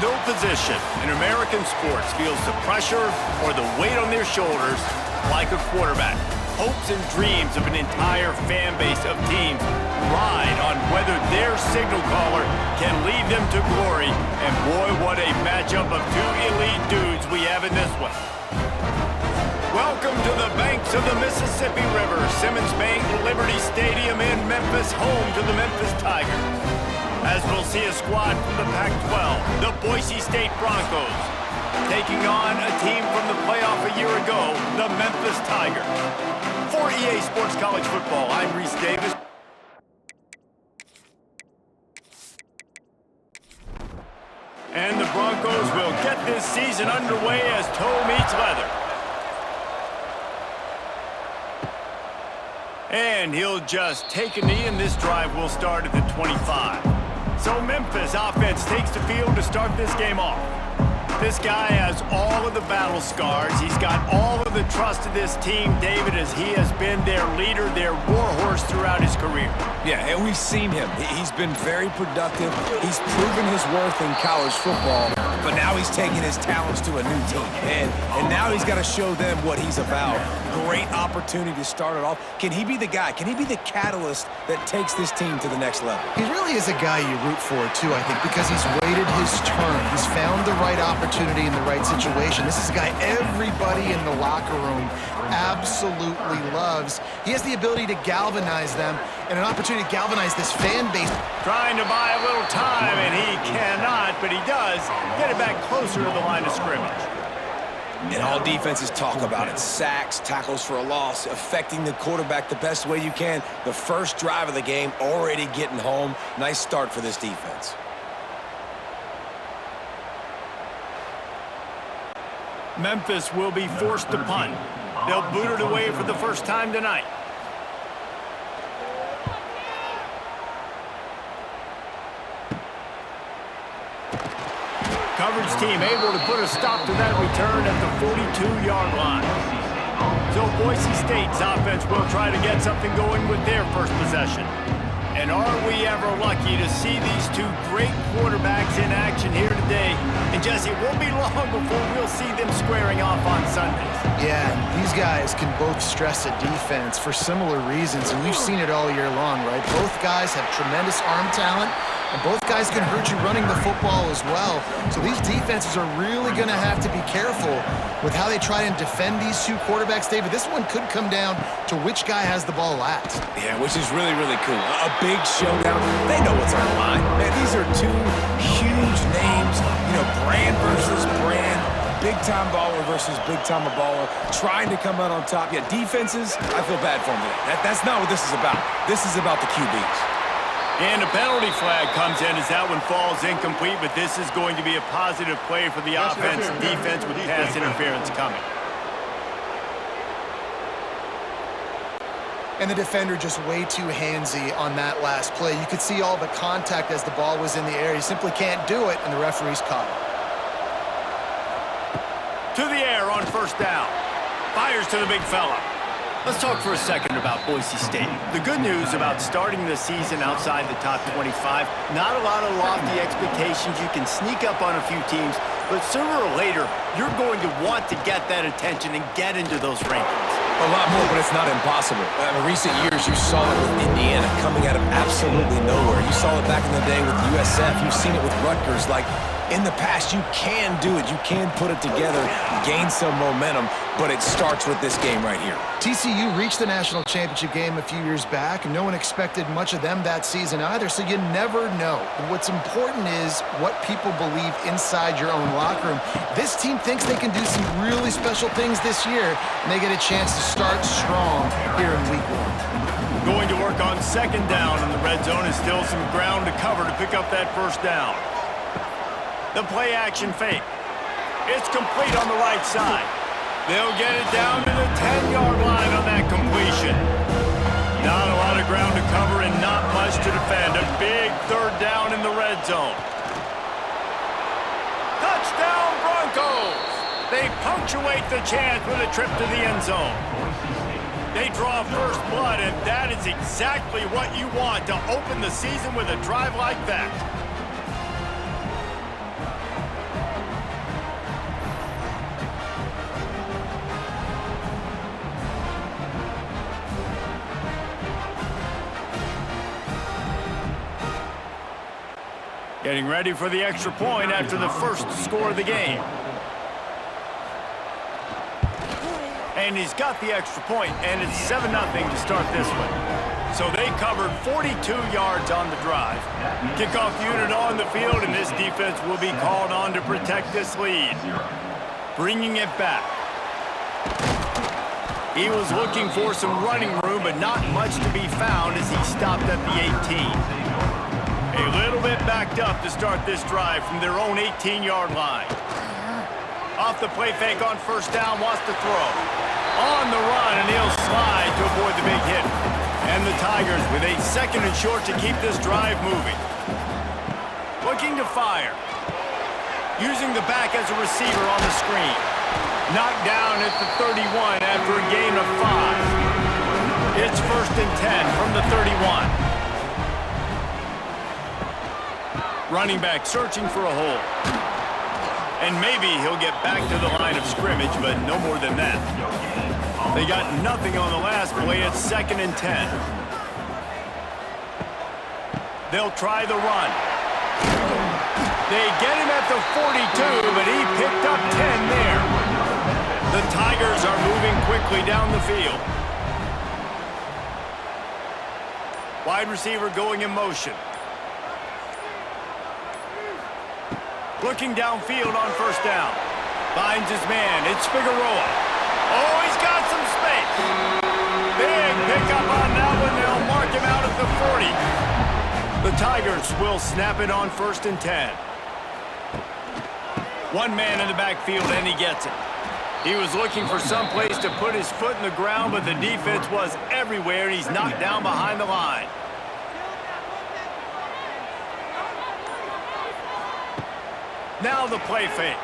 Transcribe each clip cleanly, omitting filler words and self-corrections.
No position in American sports feels the pressure or the weight on their shoulders like a quarterback. Hopes and dreams of an entire fan base of teams ride on whether their signal caller can lead them to glory. And boy, what a matchup of two elite dudes we have in this one. Welcome to the banks of the Mississippi River, Simmons Bank Liberty Stadium in Memphis, home to the Memphis Tigers. As we'll see a squad from the Pac-12, the Boise State Broncos, taking on a team from the playoff a year ago, the Memphis Tigers. For EA Sports College Football, I'm Reese Davis. And the Broncos will get this season underway as toe meets leather. And he'll just take a knee, and this drive will start at the 25. So Memphis offense takes the field to start this game off. This guy has all of the battle scars. He's got all of the trust of this team, David, as he has been their leader, their warhorse throughout his career. Yeah, and we've seen him. He's been very productive. He's proven his worth in college football, but now he's taking his talents to a new team. And now he's got to show them what he's about. Great opportunity to start it off. Can he be the guy? Can he be the catalyst that takes this team to the next level? He really is a guy you root for, too, I think, because he's waited his turn. He's found the right opportunity in the right situation. This is a guy everybody in the locker room absolutely loves. He has the ability to galvanize them and an opportunity to galvanize this fan base. Trying to buy a little time, and he cannot, but he does get it back closer to the line of scrimmage. And all defenses talk about it. Sacks, tackles for a loss, affecting the quarterback the best way you can. The first drive of the game, already getting home. Nice start for this defense. Memphis will be forced to punt. They'll boot it away for the first time tonight. Coverage team able to put a stop to that return at the 42-yard line. So Boise State's offense will try to get something going with their first possession. And are we ever lucky to see these two great quarterbacks in action here today? And Jesse, it won't be long before we'll see them squaring off on Sundays. Yeah, these guys can both stress a defense for similar reasons, and we've seen it all year long, right? Both guys have tremendous arm talent, and both guys can hurt you running the football as well. So these defenses are really going to have to be careful with how they try and defend these two quarterbacks. David, this one could come down to which guy has the ball last. Yeah, which is really, really cool. A big showdown. They know what's on the line. Man, these are two huge names, brand versus brand. Big-time baller versus big-time baller, trying to come out on top. Yeah, defenses, I feel bad for them today. That's not what this is about. This is about the QBs. And a penalty flag comes in as that one falls incomplete, but this is going to be a positive play for the offense and defense with pass interference coming. And the defender just way too handsy on that last play. You could see all the contact as the ball was in the air. He simply can't do it, and the referee's caught it. To the air on first down. Fires to the big fella. Let's talk for a second about Boise State. The good news about starting the season outside the top 25, not a lot of lofty expectations. You can sneak up on a few teams, but sooner or later, you're going to want to get that attention and get into those rankings. A lot more, but it's not impossible. In recent years, you saw it with Indiana coming out of absolutely nowhere. You saw it back in the day with USF. You've seen it with Rutgers. Like, in the past, you can do it. You can put it together, gain some momentum, but it starts with this game right here. TCU reached the national championship game a few years back, and no one expected much of them that season either, so you never know. But what's important is what people believe inside your own locker room. This team thinks they can do some really special things this year, and they get a chance to start strong here in week one. Going to work on second down, and the red zone is still some ground to cover to pick up that first down. The play-action fake. It's complete on the right side. They'll get it down to the 10-yard line on that completion. Not a lot of ground to cover and not much to defend. A big third down in the red zone. Touchdown, Broncos! They punctuate the chance with a trip to the end zone. They draw first blood, and that is exactly what you want to open the season with a drive like that. Getting ready for the extra point after the first score of the game. And he's got the extra point, and it's 7-0 to start this one. So they covered 42 yards on the drive. Kickoff unit on the field, and this defense will be called on to protect this lead. Bringing it back. He was looking for some running room, but not much to be found as he stopped at the 18. A little bit backed up to start this drive from their own 18-yard line. Off the play fake on first down, wants to throw. On the run, and he'll slide to avoid the big hit. And the Tigers with a 2nd and short to keep this drive moving. Looking to fire. Using the back as a receiver on the screen. Knocked down at the 31 after a gain of 5. It's 1st and 10 from the 31. Running back searching for a hole. And maybe he'll get back to the line of scrimmage, but no more than that. They got nothing on the last play. It's 2nd and 10. They'll try the run. They get him at the 42, but he picked up 10 there. The Tigers are moving quickly down the field. Wide receiver going in motion. Looking downfield on first down. Finds his man. It's Figueroa. Oh, he's got some space. Big pickup on that one. They'll mark him out at the 40. The Tigers will snap it on 1st and 10. One man in the backfield, and he gets it. He was looking for some place to put his foot in the ground, but the defense was everywhere, and he's knocked down behind the line. Now the play fake.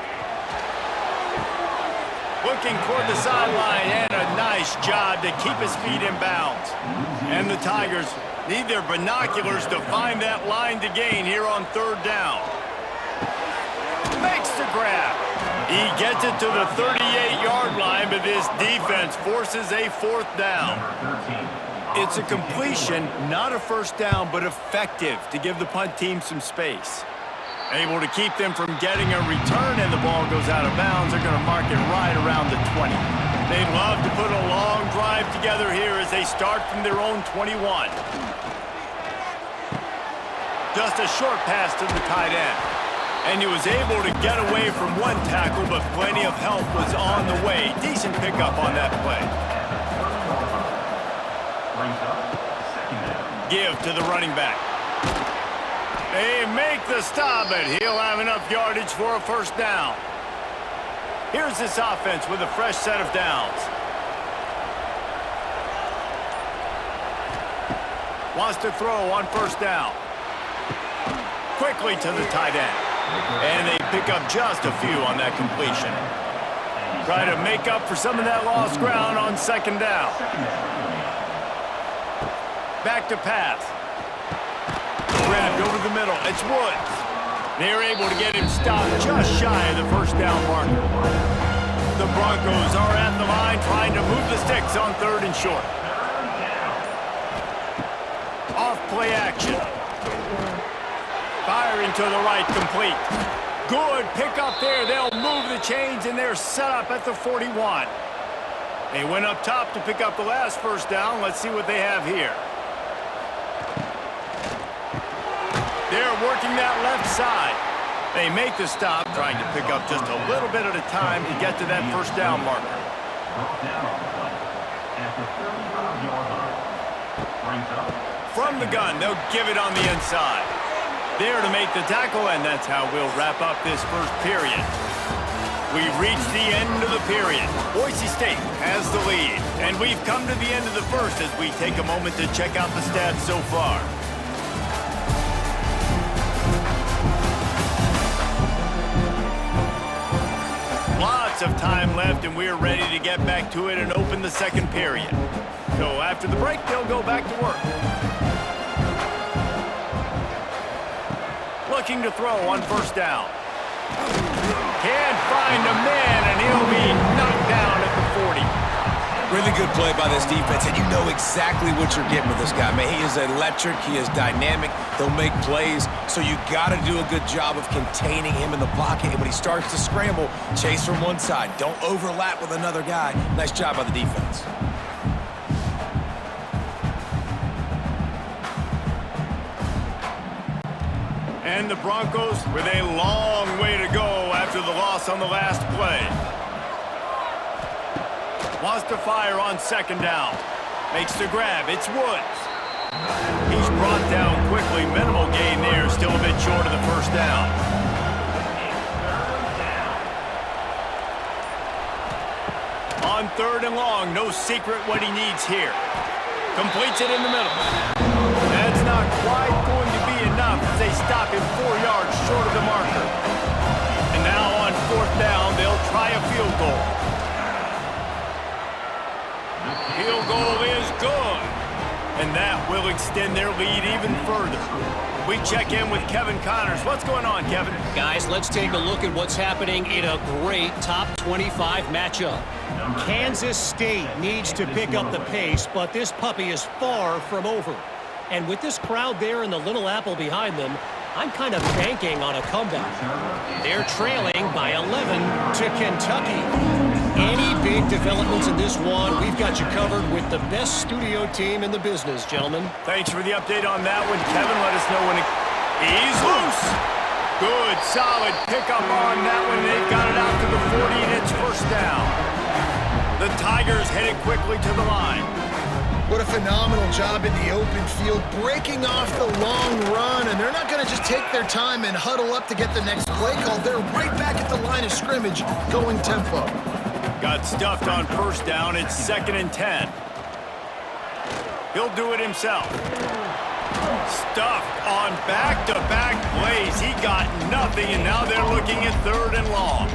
Looking toward the sideline, and a nice job to keep his feet in bounds. And the Tigers need their binoculars to find that line to gain here on 3rd down. Makes the grab. He gets it to the 38-yard line, but this defense forces a 4th down. It's a completion, not a first down, but effective to give the punt team some space. Able to keep them from getting a return, and the ball goes out of bounds. They're going to mark it right around the 20. They'd love to put a long drive together here as they start from their own 21. Just a short pass to the tight end. And he was able to get away from one tackle, but plenty of help was on the way. Decent pickup on that play. Give to the running back. They make the stop, but he'll have enough yardage for a 1st down. Here's this offense with a fresh set of downs. Wants to throw on 1st down. Quickly to the tight end. And they pick up just a few on that completion. Try to make up for some of that lost ground on 2nd down. Back to pass. Grabbed over the middle. It's Woods. They're able to get him stopped just shy of the 1st down marker. The Broncos are at the line trying to move the sticks on 3rd and short. Off play action. Firing to the right, complete. Good pickup there. They'll move the chains, and they're set up at the 41. They went up top to pick up the last 1st down. Let's see what they have here. They're working that left side. They make the stop, trying to pick up just a little bit at a time to get to that 1st down marker. From the gun, they'll give it on the inside. There to make the tackle, and that's how we'll wrap up this 1st period. We've reached the end of the period. Boise State has the lead, and we've come to the end of the 1st as we take a moment to check out the stats so far. Lots of time left, and we're ready to get back to it and open the 2nd period. So after the break, they'll go back to work. Looking to throw on 1st down. Can't find a man, and he'll be knocked down at the 40. Really good play by this defense, and you know exactly what you're getting with this guy. Man, he is electric. He is dynamic. He'll make plays, so you got to do a good job of containing him in the pocket. And when he starts to scramble, chase from one side. Don't overlap with another guy. Nice job by the defense. And the Broncos with a long way to go after the loss on the last play. Wants to fire on second down. Makes the grab. It's Woods. He's brought down quickly. Minimal gain there. Still a bit short of the first down. On third and long. No secret what he needs here. Completes it in the middle. That's not quite going to be enough as they stop him 4 yards short of the marker. And now on fourth down, they'll try a field goal. Field goal is good. And that will extend their lead even further. We check in with Kevin Connors. What's going on, Kevin? Guys, let's take a look at what's happening in a great top 25 matchup. Kansas State needs to pick up the pace, but this puppy is far from over. And with this crowd there and the Little Apple behind them, I'm kind of banking on a comeback. They're trailing by 11 to Kentucky. Any big developments in this one, we've got you covered with the best studio team in the business, gentlemen. Thanks for the update on that one, Kevin. Let us know when he's loose. Good, solid pickup on that one. They've got it out to the 40, and it's first down. The Tigers headed quickly to the line. What a phenomenal job in the open field, breaking off the long run, and they're not going to just take their time and huddle up to get the next play call. They're right back at the line of scrimmage, going tempo. Got stuffed on first down. It's 2nd and 10. He'll do it himself. Stuffed on back-to-back plays. He got nothing, and now they're looking at 3rd and long.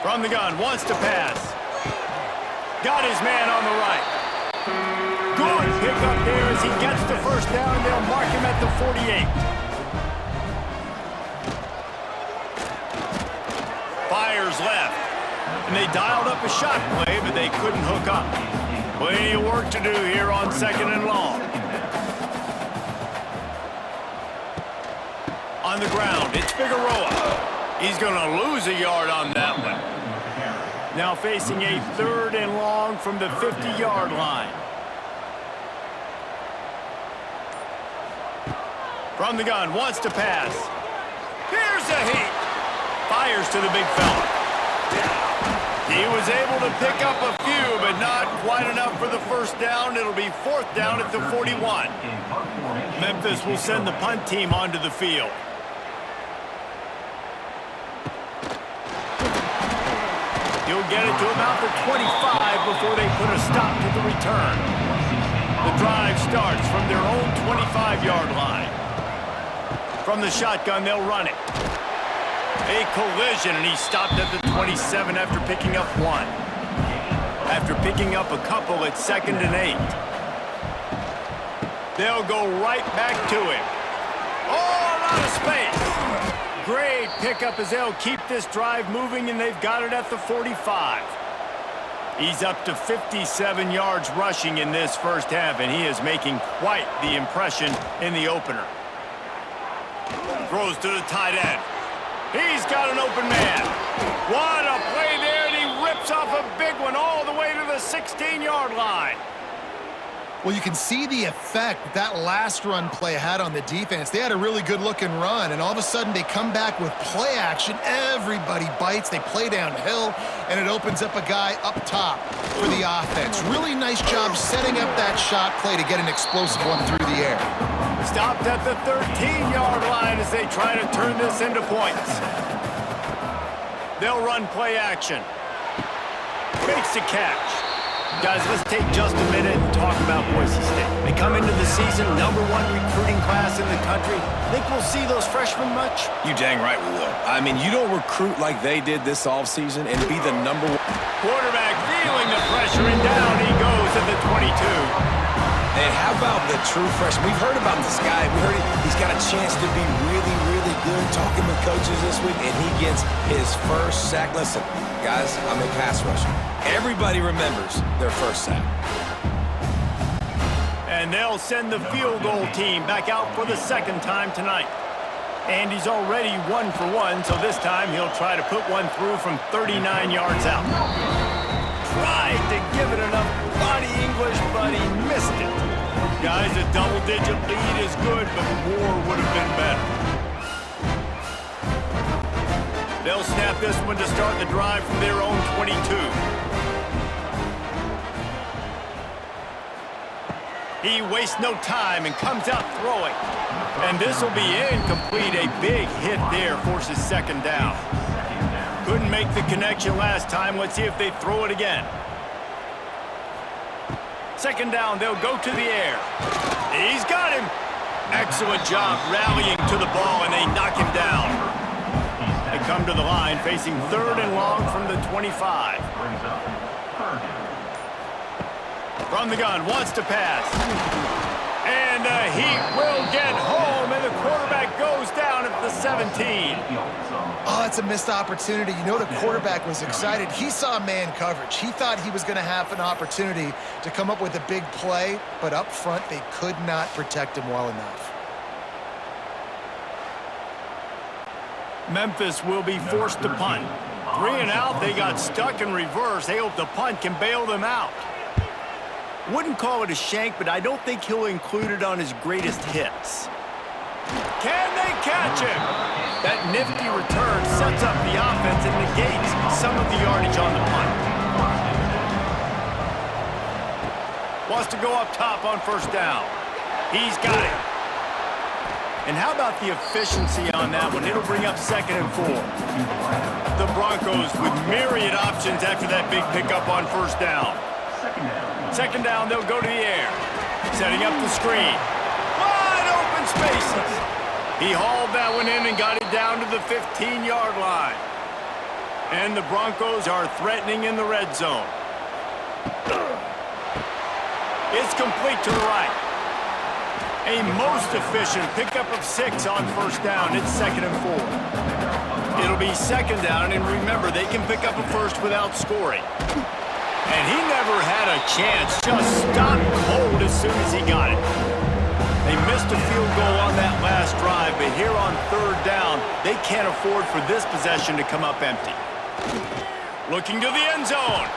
From the gun, wants to pass. Got his man on the right. Good pick up there as he gets the first down. They'll mark him at the 48. Fires left. And they dialed up a shot play, but they couldn't hook up. Plenty of work to do here on 2nd and long. On the ground, it's Figueroa. He's going to lose a yard on that one. Now facing a 3rd and long from the 50-yard line. From the gun, wants to pass. Here's a heat. Fires to the big fella. He was able to pick up a few, but not quite enough for the first down. It'll be 4th down at the 41. Memphis will send the punt team onto the field. He'll get it to about the 25 before they put a stop to the return. The drive starts from their own 25-yard line. From the shotgun, they'll run it. A collision, and he stopped at the 27 after picking up 1. After picking up a couple at 2nd and 8. They'll go right back to him. All out of space. Great pickup as they'll keep this drive moving, and they've got it at the 45. He's up to 57 yards rushing in this first half, and he is making quite the impression in the opener. Throws to the tight end. He's got an open man. What a play there, and he rips off a big one all the way to the 16-yard line. Well, you can see the effect that last run play had on the defense. They had a really good-looking run, and all of a sudden they come back with play action. Everybody bites. They play downhill, and it opens up a guy up top for the offense. Really nice job setting up that shot play to get an explosive one through the air. Stopped at the 13-yard line as they try to turn this into points. They'll run play action. Makes the catch. Guys, let's take just a minute and talk about Boise State. They come into the season #1 recruiting class in the country. Think we'll see those freshmen much? You dang right we will. I mean, you don't recruit like they did this offseason and be the #1. Quarterback feeling the pressure, and down he goes at the 22. And And how about the true freshman? We've heard about this guy. We heard he's got a chance to be really, really good. Talking with coaches this week, and he gets his first sack. Listen, guys, I'm a pass rusher. Everybody remembers their first sack. And they'll send the field goal team back out for the second time tonight. And he's already 1 for 1, so this time he'll try to put one through from 39 yards out. Tried to give it enough body English, but he missed it. Guys, a double-digit lead is good, but more would have been better. They'll snap this one to start the drive from their own 22. He wastes no time and comes out throwing. And this will be incomplete. A big hit there forces second down. Couldn't make the connection last time. Let's see if they throw it again. Second down, they'll go to the air. He's got him. Excellent job rallying to the ball, and they knock him down. They come to the line facing 3rd and long from the 25. From the gun, wants to pass. And he will get home, and the quarterback goes down at the 17. Oh, that's a missed opportunity. You know the quarterback was excited. He saw man coverage. He thought he was going to have an opportunity to come up with a big play, but up front they could not protect him well enough. Memphis will be forced to punt. 3 and out, they got stuck in reverse. They hope the punt can bail them out. Wouldn't call it a shank, but I don't think he'll include it on his greatest hits. Can they catch him? That nifty return sets up the offense and negates some of the yardage on the punt. Wants to go up top on first down. He's got it. And how about the efficiency on that one? It'll bring up 2nd and 4. The Broncos with myriad options after that big pickup on first down. Second down, they'll go to the air. Setting up the screen. Wide open spaces. He hauled that one in and got it down to the 15-yard line. And the Broncos are threatening in the red zone. It's complete to the right. A most efficient pickup of 6 on first down. It's 2nd and 4. It'll be 2nd down, and remember, they can pick up a first without scoring. And he never had a chance, just stopped cold as soon as he got it. They missed a field goal on that last drive, but here on 3rd down, they can't afford for this possession to come up empty. Looking to the end zone.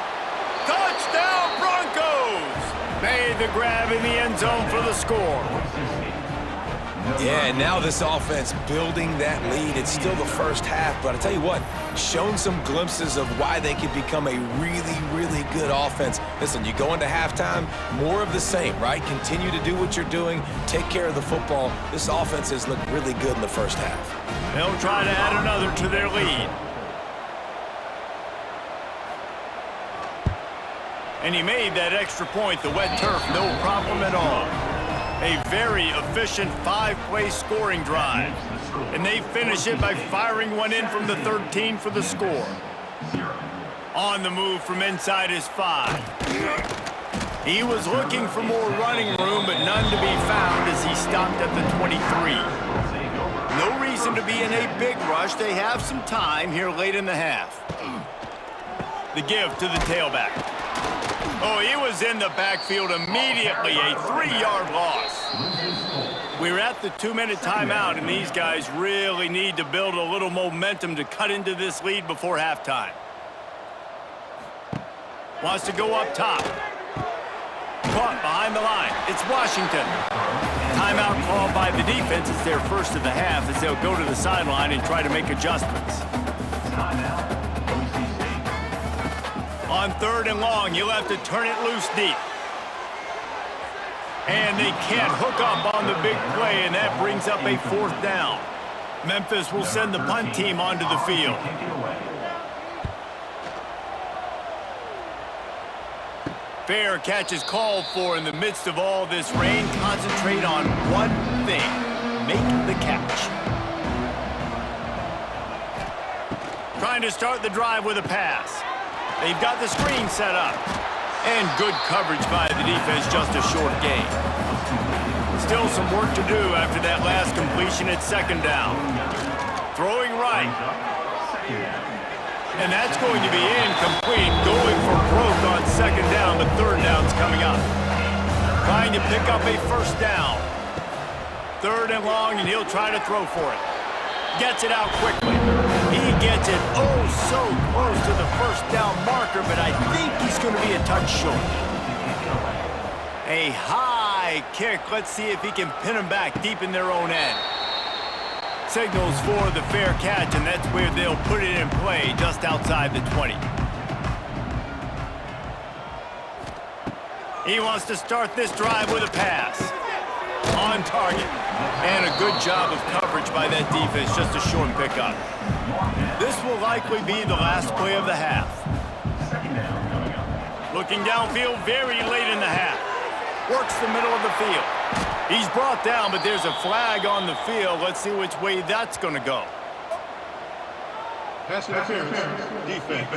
Touchdown, Broncos! Made the grab in the end zone for the score. Yeah, and now this offense building that lead. It's still the first half, but I tell you what, shown some glimpses of why they could become a really, really good offense. Listen, you go into halftime, more of the same, right? Continue to do what you're doing, take care of the football. This offense has looked really good in the first half. They'll try to add another to their lead. And he made that extra point, the wet turf, no problem at all. A very efficient 5-play scoring drive. And they finish it by firing one in from the 13 for the score. On the move from inside his 5. He was looking for more running room, but none to be found as he stopped at the 23. No reason to be in a big rush. They have some time here late in the half. The give to the tailback. Oh, he was in the backfield immediately, a 3-yard loss. We're at the 2-minute timeout, and these guys really need to build a little momentum to cut into this lead before halftime. Wants to go up top. Caught behind the line. It's Washington. Timeout called by the defense. It's their first of the half as they'll go to the sideline and try to make adjustments. On 3rd and long, you'll have to turn it loose deep. And they can't hook up on the big play, and that brings up a 4th down. Memphis will send the punt team onto the field. Fair catch is called for in the midst of all this rain. Concentrate on one thing. Make the catch. Trying to start the drive with a pass. They've got the screen set up. And good coverage by the defense, just a short gain. Still some work to do after that last completion at second down. Throwing right. And that's going to be incomplete, going for broke on second down, but third down's coming up. Trying to pick up a first down. Third and long, and he'll try to throw for it. Gets it out quickly. He gets it oh so close to the first down marker, but I think he's going to be a touch short. A high kick. Let's see if he can pin him back deep in their own end. Signals for the fair catch, and that's where they'll put it in play, just outside the 20. He wants to start this drive with a pass. On target. And a good job of coverage by that defense, just a short pickup. This will likely be the last play of the half. Looking downfield very late in the half. Works the middle of the field. He's brought down, but there's a flag on the field. Let's see which way that's going to go. Pass interference. Defense.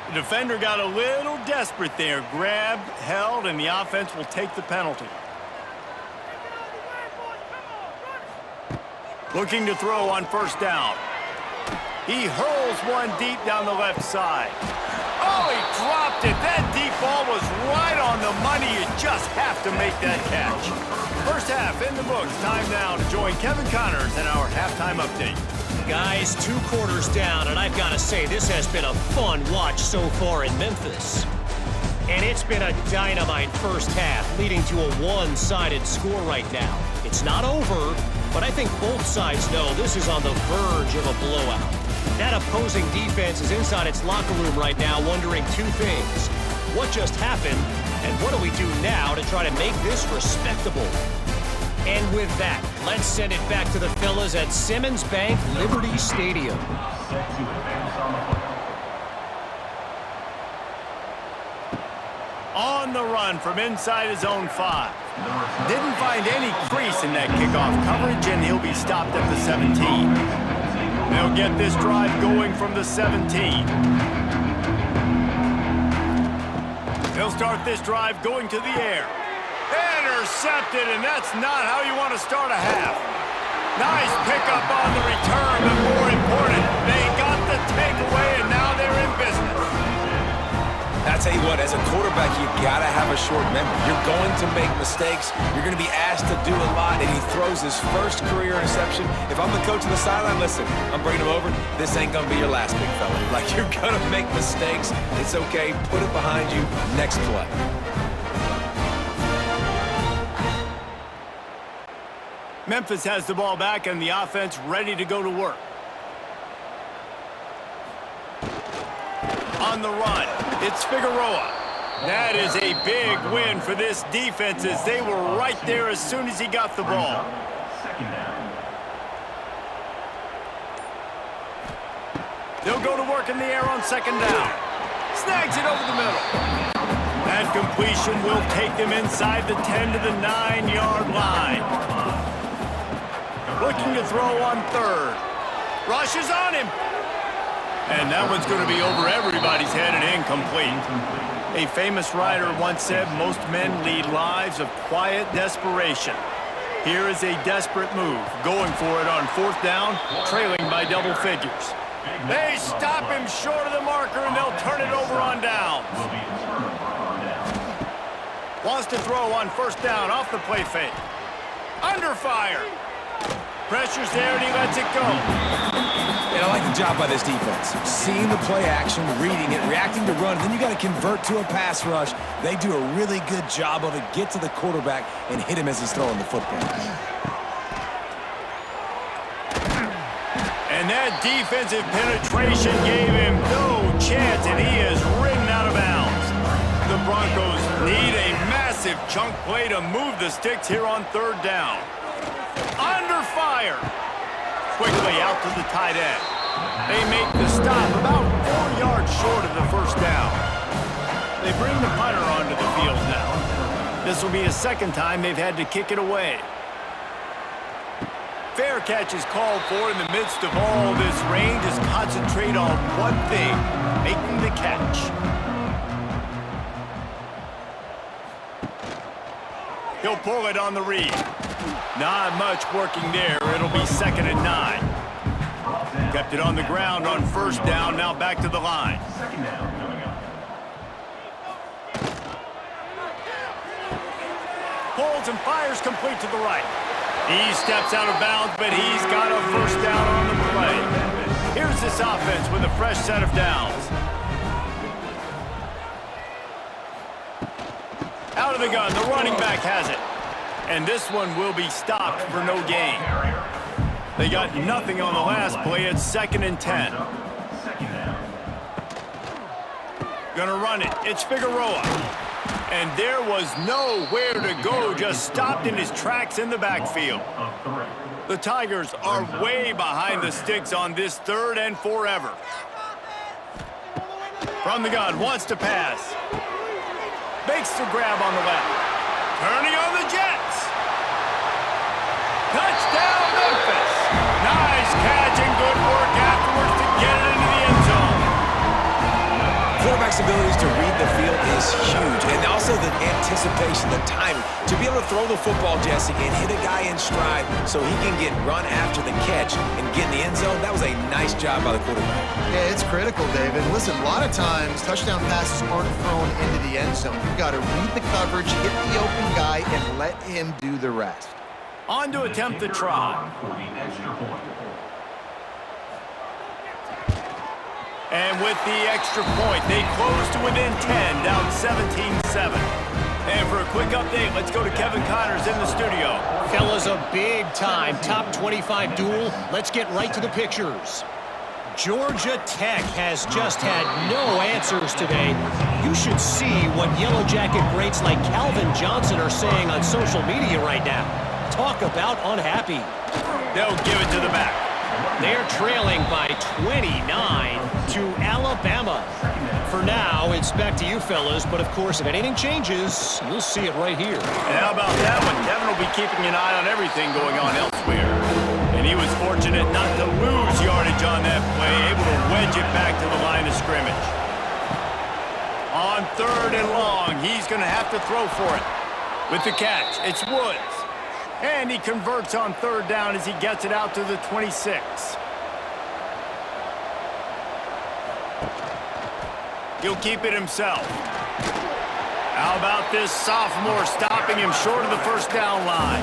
The defender got a little desperate there. Grabbed, held, and the offense will take the penalty. Looking to throw on first down. He hurls one deep down the left side. Oh, he dropped it. That deep ball was right on the money. You just have to make that catch. First half in the books. Time now to join Kevin Connors in our halftime update. Guys, 2 quarters down, and I've got to say, this has been a fun watch so far in Memphis. And it's been a dynamite first half, leading to a one-sided score right now. It's not over, but I think both sides know this is on the verge of a blowout. That opposing defense is inside its locker room right now wondering 2 things. What just happened, and what do we do now to try to make this respectable? And with that, let's send it back to the fellas at Simmons Bank Liberty Stadium. On the run from inside his own 5. Didn't find any crease in that kickoff coverage, and he'll be stopped at the 17. They'll get this drive going from the 17. They'll start this drive going to the air. Intercepted, and that's not how you want to start a half. Nice pickup on the return, but more important, they got the takeaway, and now they're in business. I tell you what, as a quarterback, you got to have a short memory. You're going to make mistakes. You're going to be asked to do a lot, and he throws his first career interception. If I'm the coach on the sideline, listen, I'm bringing him over. This ain't going to be your last, big fella. Like, you're going to make mistakes. It's okay. Put it behind you. Next play. Memphis has the ball back, and the offense ready to go to work. On the run, it's Figueroa. That is a big win for this defense, as they were right there as soon as he got the ball. They'll go to work in the air on second down. Snags it over the middle. That completion will take them inside the 10 to the 9-yard line. Looking to throw on third. Rushes on him. And that one's going to be over everybody's head and incomplete. A famous writer once said, most men lead lives of quiet desperation. Here is a desperate move, going for it on fourth down, trailing by double figures. They stop him short of the marker, and they'll turn it over on downs. Wants to throw on first down off the play fake. Under fire. Pressure's there, and he lets it go. And I like the job by this defense. Seeing the play action, reading it, reacting to run, then you got to convert to a pass rush. They do a really good job of it. Get to the quarterback and hit him as he's throwing the football. And that defensive penetration gave him no chance, and he is ridden out of bounds. The Broncos need a massive chunk play to move the sticks here on third down. Under fire. Quickly out to the tight end. They make the stop about 4 yards short of the first down. They bring the punter onto the field now. This will be the second time they've had to kick it away. fair catch is called for in the midst of all this rain. Just concentrate on one thing, making the catch. He'll pull it on the read. Not much working there. It'll be 2nd and 9. Kept it on the ground on 1st down. Now back to the line. Pulls and fires complete to the right. He steps out of bounds, but he's got a 1st down on the play. Here's this offense with a fresh set of downs. Out of the gun, the running back has it. And this one will be stopped for no gain. They got nothing on the last play. It's 2nd and 10. Gonna run it. It's Figueroa. And there was nowhere to go. Just stopped in his tracks in the backfield. The Tigers are way behind the sticks on this 3rd and forever. From the gun, wants to pass. Makes the grab on the left. Turning on the Jets. Touchdown, Memphis. Nice catch and good work afterwards to get it into the end zone. Quarterback's abilities to read the field is huge, and also the anticipation, the timing. To be able to throw the football, Jesse, and hit a guy in stride so he can get run after the catch and get in the end zone, that was a nice job by the quarterback. Yeah, it's critical, David. Listen, a lot of times touchdown passes aren't thrown into the end zone. You've got to read the coverage, hit the open guy, and let him do the rest. On to attempt the try. And with the extra point, they close to within 10, down 17-7. And for a quick update, let's go to Kevin Connors in the studio. Fellas, a big-time top 25 duel. Let's get right to the pictures. Georgia Tech has just had no answers today. You should see what Yellow Jacket greats like Calvin Johnson are saying on social media right now. Talk about unhappy. They'll give it to the back. They're trailing by 29 to Alabama. For now, it's back to you fellas, but of course, if anything changes, you'll see it right here. And how about that one? Kevin will be keeping an eye on everything going on elsewhere. And he was fortunate not to lose yardage on that play, able to wedge it back to the line of scrimmage. On 3rd and long, he's going to have to throw for it. With the catch, it's Woods. And he converts on 3rd down as he gets it out to the 26. He'll keep it himself. How about this sophomore stopping him short of the 1st down line?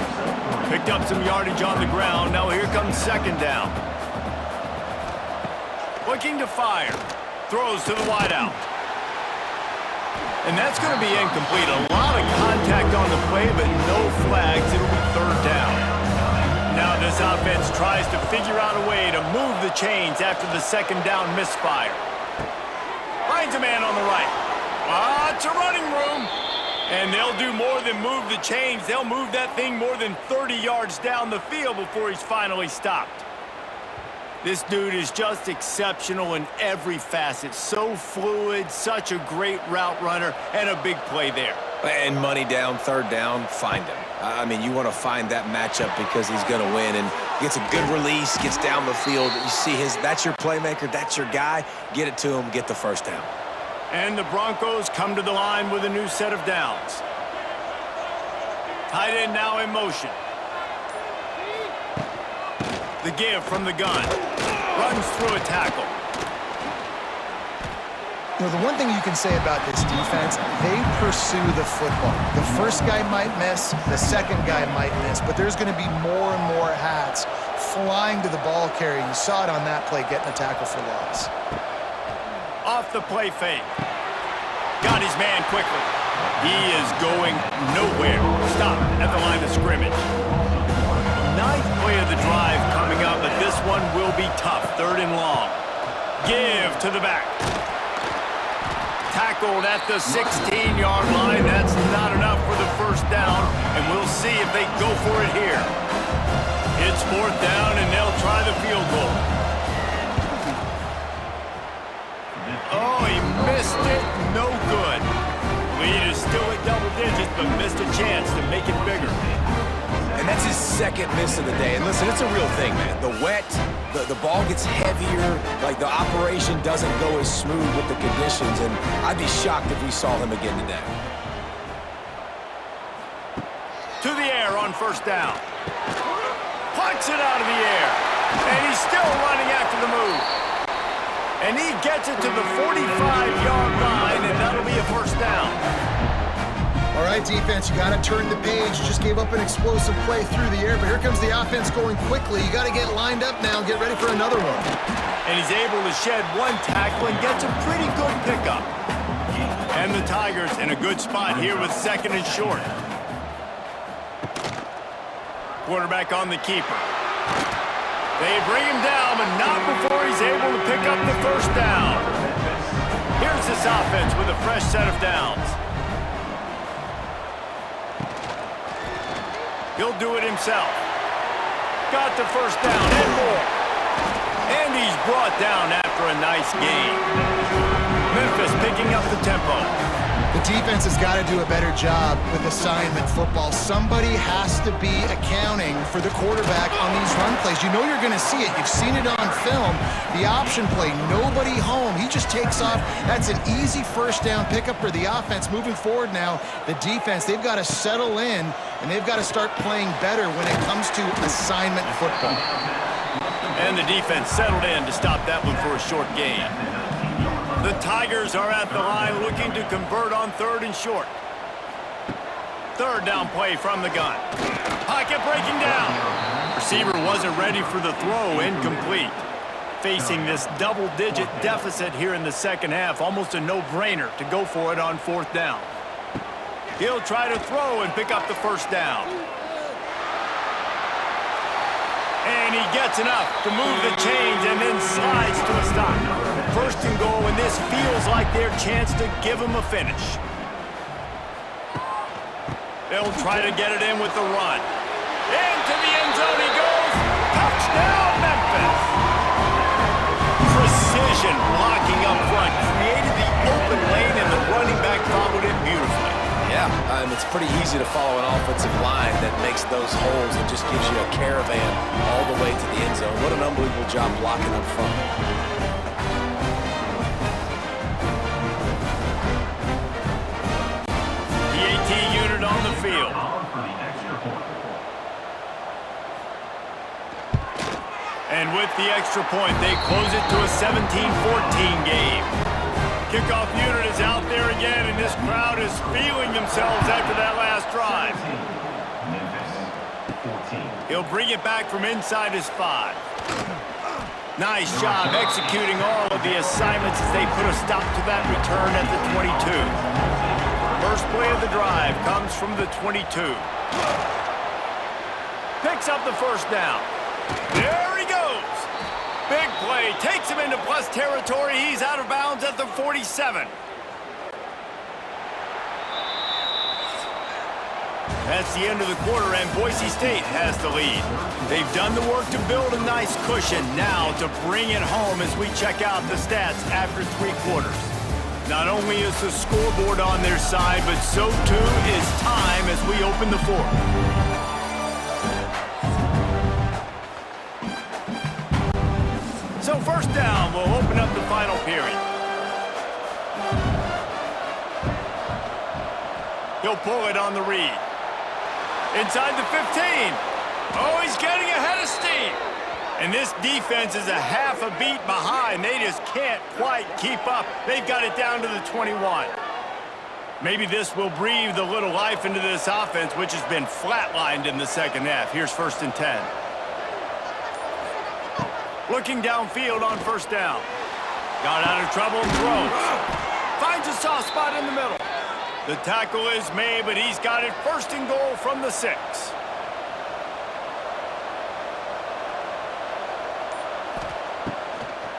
Picked up some yardage on the ground. Now here comes 2nd down. Looking to fire. Throws to the wideout. And that's going to be incomplete. A lot of contact on the play, but no flags. It'll be 3rd down. Now this offense tries to figure out a way to move the chains after the 2nd down misfire. Finds a man on the right. Lots of running room. And they'll do more than move the chains. They'll move that thing more than 30 yards down the field before he's finally stopped. This dude is just exceptional in every facet. So fluid, such a great route runner, and a big play there. And money down, 3rd down, find him. I mean, you want to find that matchup because he's going to win and gets a good release, gets down the field. You see that's your playmaker, that's your guy. Get it to him, get the 1st down. And the Broncos come to the line with a new set of downs. Tight end now in motion. The give from the gun. Runs through a tackle. You know, the one thing you can say about this defense, they pursue the football. The 1st guy might miss, the 2nd guy might miss, but there's going to be more and more hats flying to the ball carrier. You saw it on that play, getting a tackle for loss. Off the play fake. Got his man quickly. He is going nowhere. Stopped at the line of scrimmage. 9th play of the drive coming up, but this one will be tough. 3rd and long. Give to the back. Tackled at the 16-yard line. That's not enough for the 1st down, and we'll see if they go for it here. It's 4th down, and they'll try the field goal. Oh, he missed it. No good. Lead is still at double digits, but missed a chance to make it bigger. And that's his second miss of the day. And listen, it's a real thing, man. The wet, the ball gets heavier, like the operation doesn't go as smooth with the conditions, and I'd be shocked if we saw him again today. To the air on first down. Punts it out of the air. And he's still running after the move. And he gets it to the 45-yard line, and that'll be a first down. All right, defense, you got to turn the page. You just gave up an explosive play through the air, but here comes the offense going quickly. You got to get lined up now and get ready for another one. And he's able to shed one tackle and gets a pretty good pickup. And the Tigers in a good spot here with second and short. Quarterback on the keeper. They bring him down, but not before he's able to pick up the first down. Here's this offense with a fresh set of downs. He'll do it himself. Got the first down and more. And he's brought down after a nice gain. Memphis picking up the tempo. The defense has got to do a better job with assignment football. Somebody has to be accounting for the quarterback on these run plays. You know you're going to see it. You've seen it on film. The option play, nobody home. He just takes off. That's an easy first down pickup for the offense. Moving forward now, the defense, they've got to settle in, and they've got to start playing better when it comes to assignment football. And the defense settled in to stop that one for a short gain. The Tigers are at the line looking to convert on third and short. Third down play from the gun. Pocket breaking down. Receiver wasn't ready for the throw, incomplete. Facing this double-digit deficit here in the second half, almost a no-brainer to go for it on fourth down. He'll try to throw and pick up the first down. And he gets enough to move the chains and then slides to a stop. First and goal, and this feels like their chance to give him a finish. They'll try to get it in with the run. Into the end zone he goes. Touchdown, Memphis. Precision blocking up front created the open lane, and the running back followed it beautifully. Yeah, it's pretty easy to follow an offensive line that makes those holes and just gives you a caravan all the way to the end zone. What an unbelievable job blocking up front. PAT unit on the field. And with the extra point, they close it to a 17-14 game. Kickoff unit is out there again, and this crowd is feeling themselves after that last drive. He'll bring it back from inside his 5. Nice job executing all of the assignments as they put a stop to that return at the 22. First play of the drive comes from the 22. Picks up the first down. There he goes. Big play, takes him into plus territory. He's out of bounds at the 47. That's the end of the quarter, and Boise State has the lead. They've done the work to build a nice cushion. Now to bring it home as we check out the stats after 3 quarters. Not only is the scoreboard on their side, but so too is time as we open the fourth. So first down, we'll open up the final period. He'll pull it on the read. Inside the 15. Oh, he's getting ahead of steam. And this defense is a half a beat behind. They just can't quite keep up. They've got it down to the 21. Maybe this will breathe a little life into this offense, which has been flatlined in the second half. Here's first and 10. Looking downfield on first down. Got out of trouble and throws. Finds a soft spot in the middle. The tackle is made, but he's got it first and goal from the 6.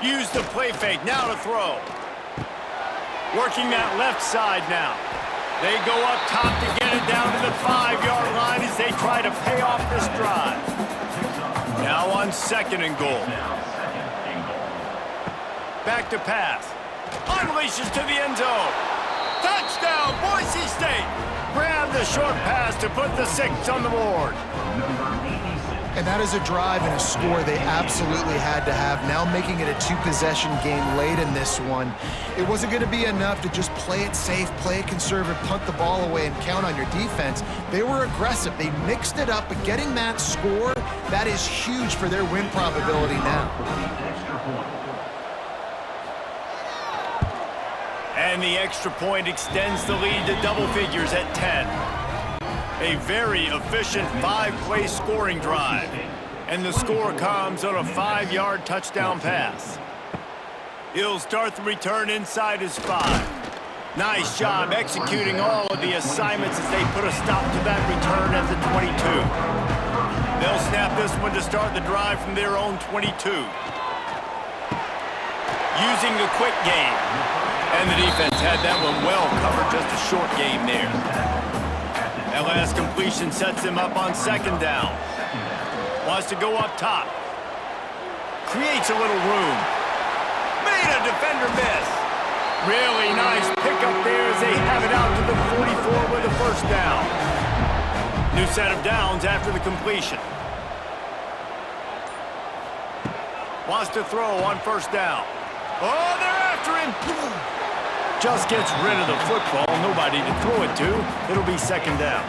Use the play fake, now to throw. Working that left side now. They go up top to get it down to the 5-yard line as they try to pay off this drive. Now on second and goal. Back to pass. Unleashes to the end zone. Touchdown, Boise State! Grab the short pass to put the 6 on the board. And that is a drive and a score they absolutely had to have, now making it a 2-possession game late in this one. It wasn't going to be enough to just play it safe, play it conservative, punt the ball away, and count on your defense. They were aggressive. They mixed it up, but getting that score, that is huge for their win probability now. And the extra point extends the lead to double figures at 10. A very efficient 5-play scoring drive. And the score comes on a 5-yard touchdown pass. He'll start the return inside his 5. Nice job executing all of the assignments as they put a stop to that return at the 22. They'll snap this one to start the drive from their own 22. Using the quick game. And the defense had that one well covered, just a short game there. That last completion sets him up on 2nd down. Wants to go up top. Creates a little room. Made a defender miss. Really nice pickup there as they have it out to the 44 with a 1st down. New set of downs after the completion. Wants to throw on 1st down. Oh, they're after him. Just gets rid of the football, nobody to throw it to. It'll be 2nd down.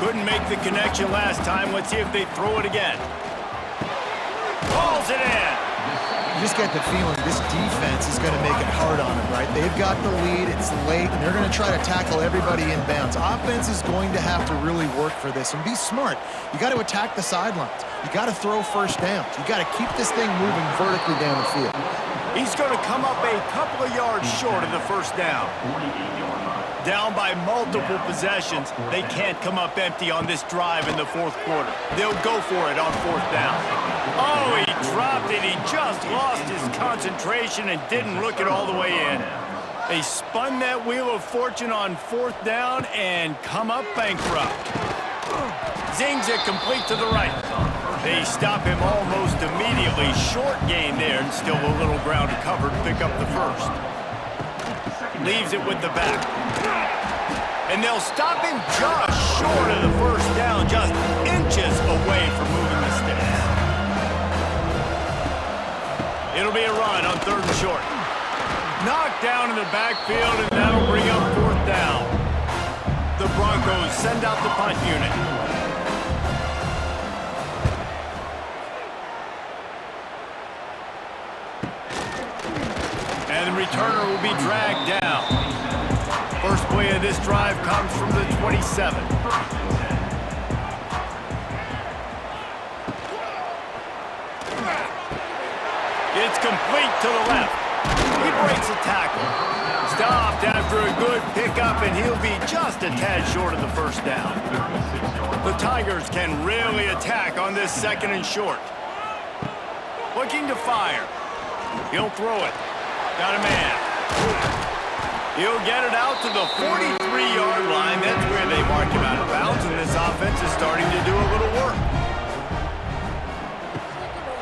Couldn't make the connection last time. Let's see if they throw it again. Balls it in. You just get the feeling this defense is going to make it hard on them, right? They've got the lead, it's late, and they're going to try to tackle everybody in bounds. Offense is going to have to really work for this and be smart. You got to attack the sidelines. You got to throw 1st downs. You got to keep this thing moving vertically down the field. He's going to come up a couple of yards short of the 1st down. Down by multiple possessions, they can't come up empty on this drive in the 4th quarter. They'll go for it on 4th down. Oh, he dropped it. He just lost his concentration and didn't look it all the way in. They spun that wheel of fortune on 4th down and come up bankrupt. Zings it complete to the right. They stop him almost immediately. Short gain there, and still a little ground to cover to pick up the 1st. Leaves it with the back. And they'll stop him just short of the 1st down, just inches away from moving the sticks. It'll be a run on 3rd and short. Knocked down in the backfield, and that'll bring up 4th down. The Broncos send out the punt unit. And the returner will be dragged down. First play of this drive comes from the 27. It's complete to the left. He breaks a tackle. Stopped after a good pickup, and he'll be just a tad short of the 1st down. The Tigers can really attack on this 2nd and short. Looking to fire. He'll throw it. Got a man. He'll get it out to the 43-yard line. That's where they mark him out of bounds, and this offense is starting to do a little work.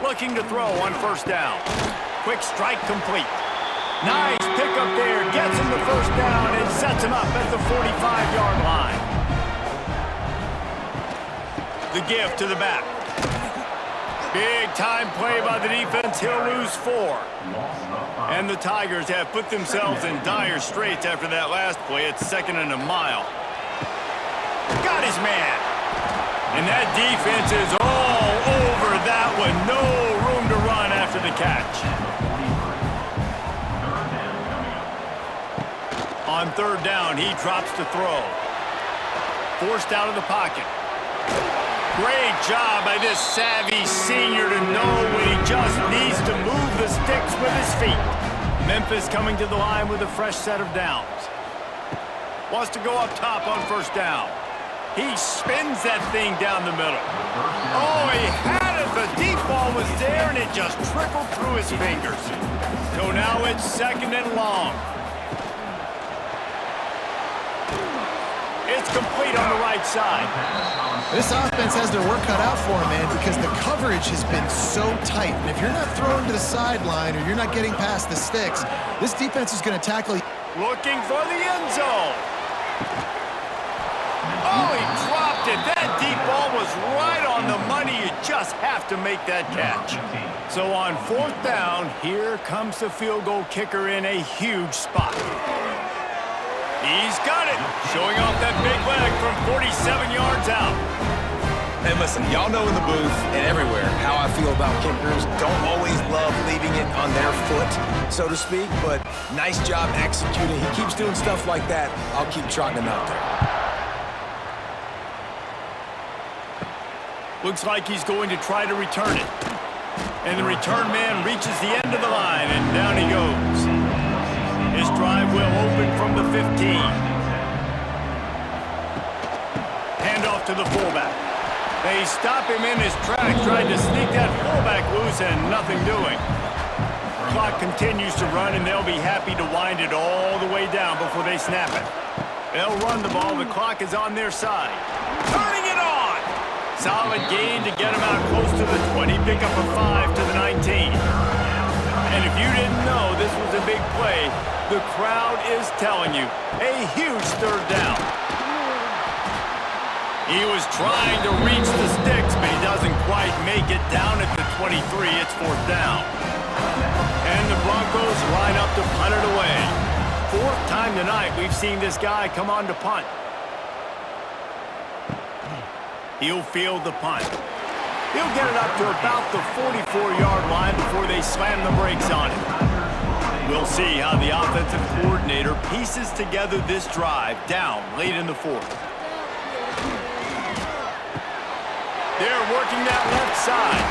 Looking to throw on 1st down. Quick strike complete. Nice pickup there. Gets him the 1st down and sets him up at the 45-yard line. The give to the back. Big time play by the defense. He'll lose 4. And the Tigers have put themselves in dire straits after that last play. It's 2nd and a mile. Got his man. And that defense is all over that one. No room to run after the catch. On 3rd down, he drops to throw. Forced out of the pocket. Great job by this savvy senior to know when he just needs to move the sticks with his feet. Memphis coming to the line with a fresh set of downs. Wants to go up top on 1st down. He spins that thing down the middle. Oh, he had it. The deep ball was there, and it just trickled through his fingers. So now it's 2nd and long. It's complete on the right side. This offense has their work cut out for them, man, because the coverage has been so tight. And if you're not throwing to the sideline or you're not getting past the sticks, this defense is going to tackle you. Looking for the end zone. Oh, he dropped it. That deep ball was right on the money. You just have to make that catch. So on 4th down, here comes the field goal kicker in a huge spot. He's got it, showing off that big leg from 47 yards out. And listen, y'all know in the booth and everywhere how I feel about kickers. Don't always love leaving it on their foot, so to speak, but nice job executing. He keeps doing stuff like that. I'll keep trotting him out there. Looks like he's going to try to return it. And the return man reaches the end of the line, and down he goes. His drive will open from the 15. Handoff to the fullback. They stop him in his tracks, trying to sneak that fullback loose, and nothing doing. Clock continues to run, and they'll be happy to wind it all the way down before they snap it. They'll run the ball. The clock is on their side. Turning it on! Solid gain to get him out close to the 20. Pick up a 5 to the 19. And if you didn't know this was a big play, the crowd is telling you, a huge 3rd down. He was trying to reach the sticks, but he doesn't quite make it down at the 23. It's 4th down. And the Broncos line up to punt it away. 4th time tonight we've seen this guy come on to punt. He'll field the punt. He'll get it up to about the 44-yard line before they slam the brakes on it. We'll see how the offensive coordinator pieces together this drive down late in the 4th. They're working that left side.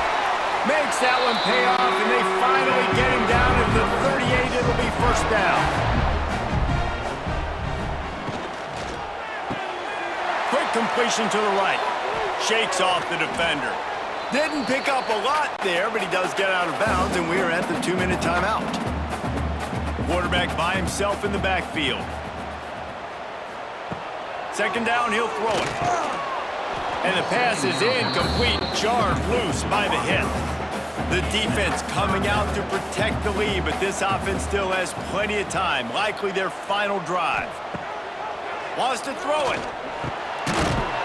Makes that one pay off, and they finally get him down at the 38. It'll be 1st down. Quick completion to the right. Shakes off the defender. Didn't pick up a lot there, but he does get out of bounds, and we are at the 2-minute timeout. Quarterback by himself in the backfield. 2nd down, he'll throw it. And the pass is incomplete, jarred loose by the hit. The defense coming out to protect the lead, but this offense still has plenty of time, likely their final drive. Wants to throw it.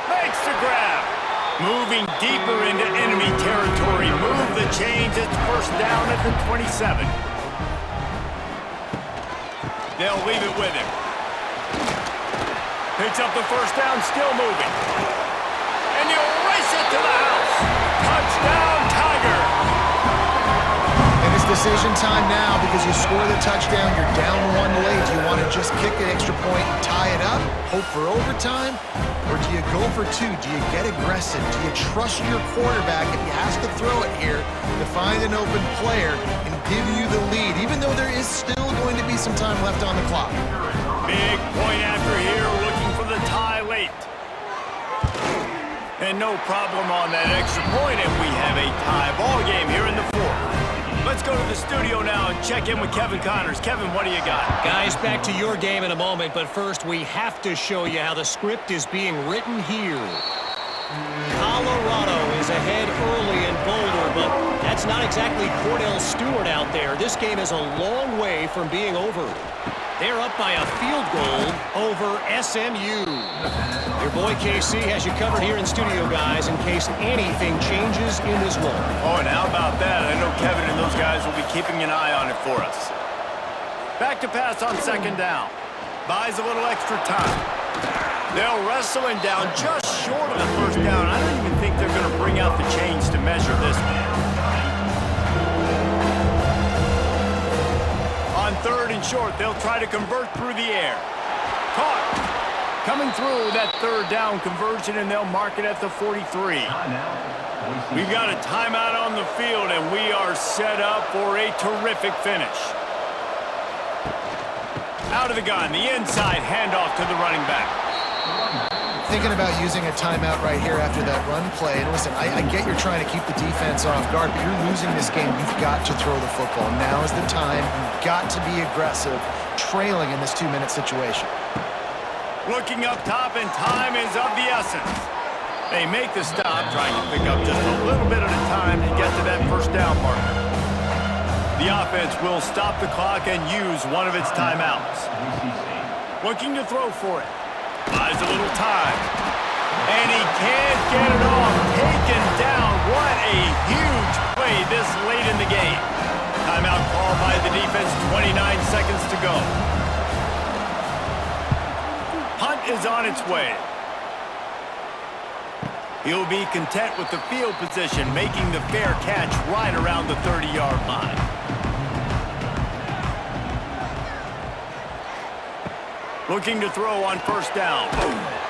Makes the grab. Moving deeper into enemy territory. Move the chains. It's 1st down at the 27. They'll leave it with him. Picks up the 1st down, still moving. And he'll race it to the house. Touchdown, Tiger. And it's decision time now because you score the touchdown, you're down 1 late. Do you want to just kick an extra point and tie it up, hope for overtime? Or do you go for 2? Do you get aggressive? Do you trust your quarterback if he has to throw it here to find an open player and give you the lead, even though there is still going to be some time left on the clock? Big point after here, looking for the tie late. And no problem on that extra point, and we have a tie ball game here in the 4th. Let's go to the studio now and check in with Kevin Connors. Kevin, what do you got? Guys, back to your game in a moment, but first we have to show you how the script is being written here. Colorado is ahead early in Boulder, but that's not exactly Cordell Stewart out there. This game is a long way from being over. They're up by a field goal over SMU. Your boy KC has you covered here in studio, guys, in case anything changes in this one. Oh, and how about that? I know Kevin and those guys will be keeping an eye on it for us. Back to pass on 2nd down. Buys a little extra time. They'll wrestle him down just short of the 1st down. I don't even think they're going to bring out the chains to measure this one. On 3rd and short, they'll try to convert through the air. Caught. Coming through that 3rd down conversion, and they'll mark it at the 43. We've got a timeout on the field, and we are set up for a terrific finish. Out of the gun, the inside handoff to the running back. Thinking about using a timeout right here after that run play. And listen, I get you're trying to keep the defense off guard, but you're losing this game. You've got to throw the football. Now is the time. You've got to be aggressive, trailing in this 2-minute situation. Looking up top, and time is of the essence. They make the stop, trying to pick up just a little bit at a time to get to that first down marker. The offense will stop the clock and use one of its timeouts. Looking to throw for it. Buys a little time. And he can't get it off. Taken down. What a huge play this late in the game. Timeout called by the defense, 29 seconds to go. Punt is on its way. He'll be content with the field position, making the fair catch right around the 30-yard line. Looking to throw on first down.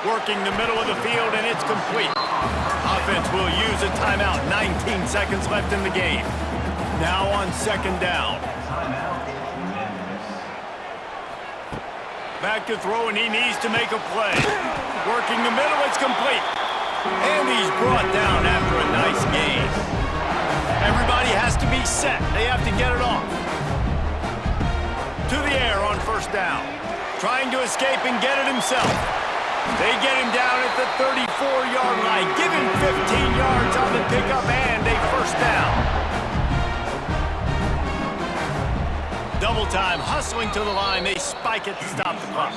Working the middle of the field, and it's complete. Offense will use a timeout. 19 seconds left in the game. Now on second down. Back to throw, and he needs to make a play. Working the middle, it's complete. And he's brought down after a nice gain. Everybody has to be set. They have to get it off. To the air on first down. Trying to escape and get it himself. They get him down at the 34-yard line. Give him 15 yards on the pickup and a first down. Double time, hustling to the line. They spike it to stop the clock.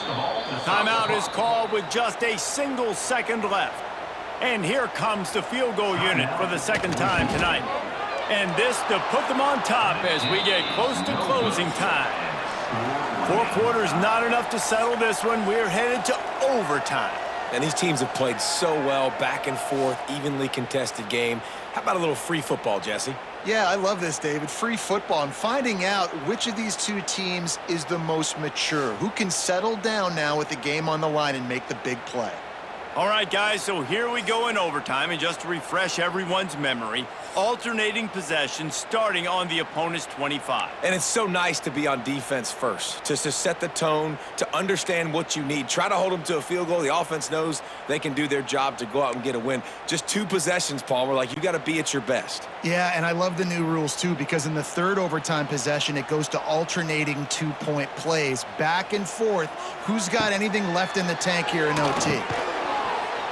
Timeout is called with just a single second left. And here comes the field goal unit for the second time tonight. And this to put them on top as we get close to closing time. 4 quarters not enough to settle this one. We're headed to overtime. And these teams have played so well, back and forth, evenly contested game. How about a little free football, Jesse? Yeah, I love this, David. Free football and finding out which of these two teams is the most mature. Who can settle down now with the game on the line and make the big play? All right, guys, so here we go in overtime. And just to refresh everyone's memory, alternating possession starting on the opponent's 25. And it's so nice to be on defense first, just to set the tone, to understand what you need. Try to hold them to a field goal. The offense knows they can do their job to go out and get a win. Just 2 possessions, Palmer, like you got to be at your best. Yeah, and I love the new rules, too, because in the third overtime possession, it goes to alternating 2-point plays, back and forth. Who's got anything left in the tank here in OT?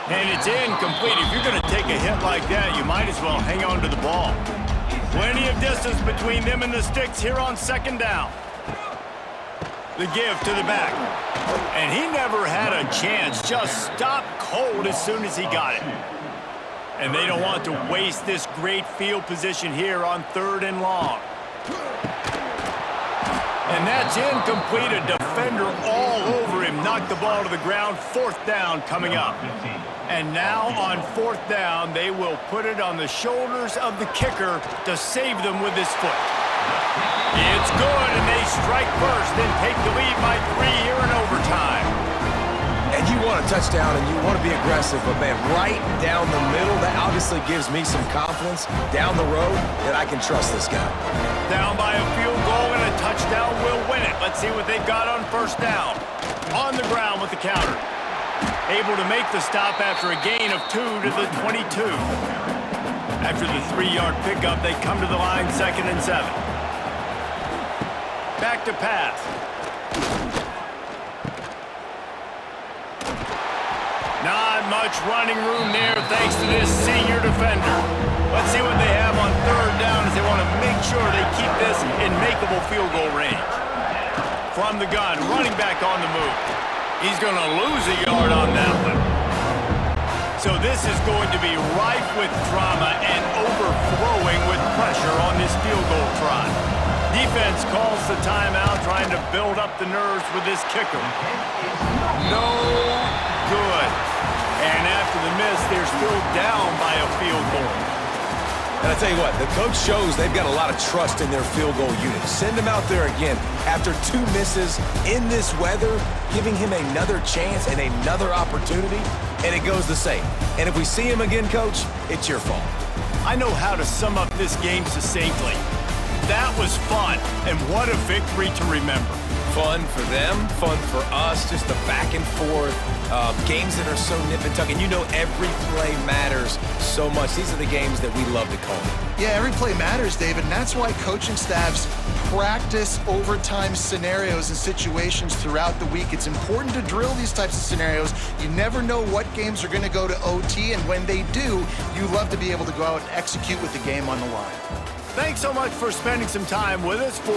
And it's incomplete. If you're going to take a hit like that, you might as well hang on to the ball. Plenty of distance between them and the sticks here on second down. The give to the back. And he never had a chance. Just stopped cold as soon as he got it. And they don't want to waste this great field position here on third and long. And that's incomplete. A defender all over him. Knocked the ball to the ground. Fourth down coming up. And now on fourth down, they will put it on the shoulders of the kicker to save them with his foot. It's good, and they strike first and take the lead by 3 here in overtime. And you want a touchdown, and you want to be aggressive, but, man, right down the middle, that obviously gives me some confidence down the road that I can trust this guy. Down by a field goal, and a touchdown will win it. Let's see what they've got on first down. On the ground with the counter. Able to make the stop after a gain of 2 to the 22. After the 3-yard pickup, they come to the line 2nd and 7. Back to pass. Not much running room there thanks to this senior defender. Let's see what they have on third down as they want to make sure they keep this in makeable field goal range. From the gun, running back on the move. He's going to lose a yard on that one. So this is going to be rife with drama and overflowing with pressure on this field goal try. Defense calls the timeout, trying to build up the nerves with this kicker. No good. And after the miss, they're still down by a field goal. And I tell you what, the coach shows they've got a lot of trust in their field goal unit. Send him out there again after 2 misses in this weather, giving him another chance and another opportunity, and it goes the same. And if we see him again, Coach, it's your fault. I know how to sum up this game succinctly. That was fun, and what a victory to remember. Fun for them, fun for us, just the back and forth, games that are so nip and tuck, and you know every play matters so much. These are the games that we love to call. Yeah, every play matters, David, and that's why coaching staffs practice overtime scenarios and situations throughout the week. It's important to drill these types of scenarios. You never know what games are going to go to OT, and when they do, you love to be able to go out and execute with the game on the line. Thanks so much for spending some time with us for